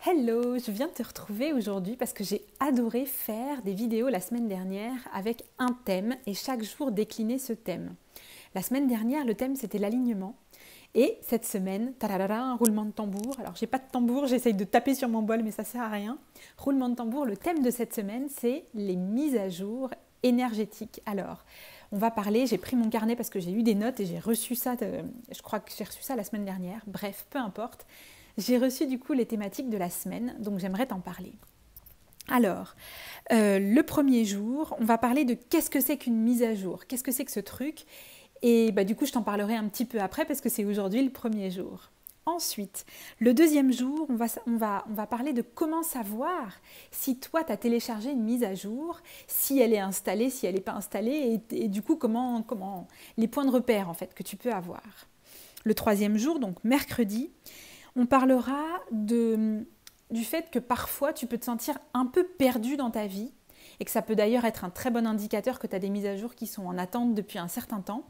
Hello, je viens de te retrouver aujourd'hui parce que j'ai adoré faire des vidéos la semaine dernière avec un thème et chaque jour décliner ce thème. La semaine dernière, le thème c'était l'alignement et cette semaine, tararara, un roulement de tambour. Alors j'ai pas de tambour, j'essaye de taper sur mon bol mais ça sert à rien. Roulement de tambour, le thème de cette semaine c'est les mises à jour énergétiques. Alors, on va parler, j'ai pris mon carnet parce que j'ai eu des notes et j'ai reçu ça, je crois que j'ai reçu ça la semaine dernière. Bref, peu importe. J'ai reçu du coup les thématiques de la semaine, donc j'aimerais t'en parler. Alors, le premier jour, on va parler de qu'est-ce que c'est qu'une mise à jour, qu'est-ce que c'est que ce truc, et du coup je t'en parlerai un petit peu après parce que c'est aujourd'hui le premier jour. Ensuite, le deuxième jour, on va parler de comment savoir si toi tu as téléchargé une mise à jour, si elle est installée, si elle n'est pas installée, et du coup comment les points de repère en fait que tu peux avoir. Le troisième jour, donc mercredi, on parlera du fait que parfois tu peux te sentir un peu perdu dans ta vie et que ça peut d'ailleurs être un très bon indicateur que tu as des mises à jour qui sont en attente depuis un certain temps.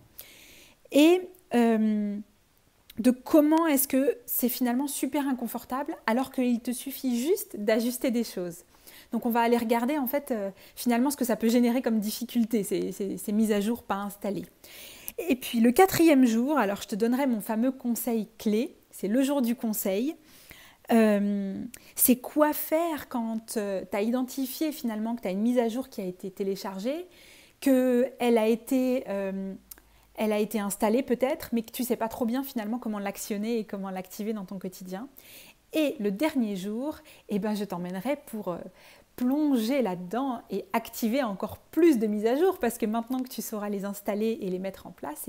Et de comment est-ce que c'est finalement super inconfortable alors qu'il te suffit juste d'ajuster des choses. Donc on va aller regarder en fait finalement ce que ça peut générer comme difficulté, ces mises à jour pas installées. Et puis le quatrième jour, alors je te donnerai mon fameux conseil clé, c'est le jour du conseil. C'est quoi faire quand tu as identifié finalement que tu as une mise à jour qui a été téléchargée, qu'elle a été installée peut-être, mais que tu ne sais pas trop bien finalement comment l'actionner et comment l'activer dans ton quotidien. Et le dernier jour, je t'emmènerai pour plonger là-dedans et activer encore plus de mises à jour parce que maintenant que tu sauras les installer et les mettre en place,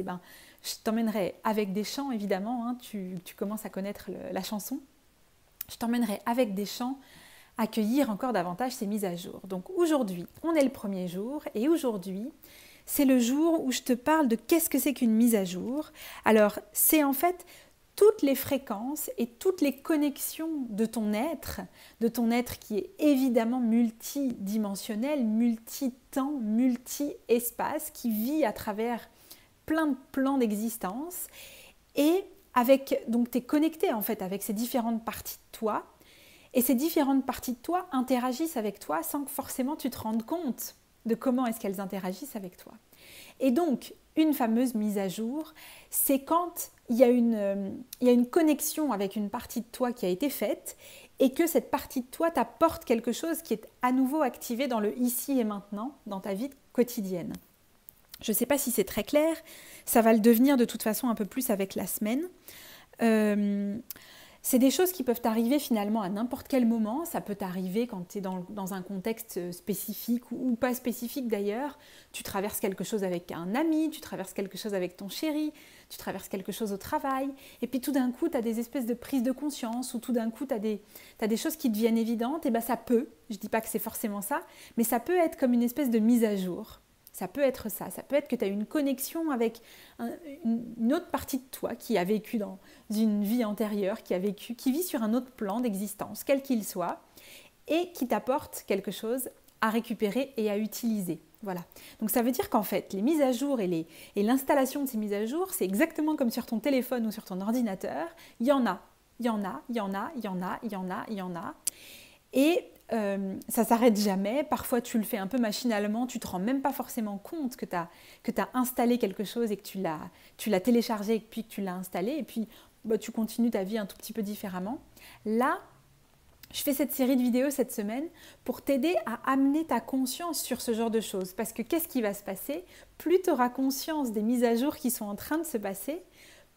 je t'emmènerai avec des chants évidemment, hein, tu commences à connaître la chanson, je t'emmènerai avec des chants accueillir encore davantage ces mises à jour. Donc aujourd'hui, on est le premier jour et aujourd'hui, c'est le jour où je te parle de qu'est-ce que c'est qu'une mise à jour. Alors c'est en fait toutes les fréquences et toutes les connexions de ton être qui est évidemment multidimensionnel, multi-temps, multi-espace, qui vit à travers plein de plans d'existence. Et donc tu es connecté en fait avec ces différentes parties de toi. Et ces différentes parties de toi interagissent avec toi sans que forcément tu te rendes compte de comment est-ce qu'elles interagissent avec toi. Et donc, une fameuse mise à jour, c'est quand il y a une connexion avec une partie de toi qui a été faite et que cette partie de toi t'apporte quelque chose qui est à nouveau activé dans le ici et maintenant, dans ta vie quotidienne. Je ne sais pas si c'est très clair, ça va le devenir de toute façon un peu plus avec la semaine. C'est des choses qui peuvent t'arriver finalement à n'importe quel moment. Ça peut t'arriver quand tu es dans un contexte spécifique ou pas spécifique d'ailleurs. Tu traverses quelque chose avec un ami, tu traverses quelque chose avec ton chéri, tu traverses quelque chose au travail. Et puis tout d'un coup, tu as des espèces de prises de conscience ou tout d'un coup, tu as des choses qui deviennent évidentes. Et ça peut, je ne dis pas que c'est forcément ça, mais ça peut être comme une espèce de mise à jour. Ça peut être ça peut être que tu as une connexion avec une autre partie de toi qui a vécu dans une vie antérieure, qui vit sur un autre plan d'existence, quel qu'il soit, et qui t'apporte quelque chose à récupérer et à utiliser. Voilà. Donc ça veut dire qu'en fait, les mises à jour et l'installation de ces mises à jour, c'est exactement comme sur ton téléphone ou sur ton ordinateur. Il y en a. Et ça s'arrête jamais, parfois tu le fais un peu machinalement, tu ne te rends même pas forcément compte que tu as installé quelque chose et que tu l'as téléchargé et puis que tu l'as installé et puis tu continues ta vie un tout petit peu différemment. Là, je fais cette série de vidéos cette semaine pour t'aider à amener ta conscience sur ce genre de choses parce que qu'est-ce qui va se passer? Plus tu auras conscience des mises à jour qui sont en train de se passer,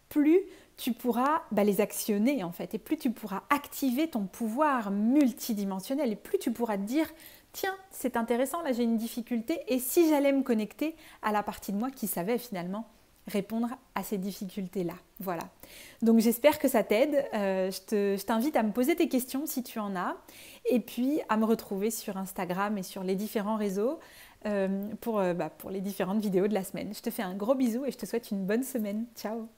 plus tu pourras les actionner en fait et plus tu pourras activer ton pouvoir multidimensionnel et plus tu pourras te dire tiens c'est intéressant là j'ai une difficulté et si j'allais me connecter à la partie de moi qui savait finalement répondre à ces difficultés là. Voilà, donc j'espère que ça t'aide. Je t'invite à me poser tes questions si tu en as et puis à me retrouver sur Instagram et sur les différents réseaux pour les différentes vidéos de la semaine. Je te fais un gros bisou et je te souhaite une bonne semaine. Ciao.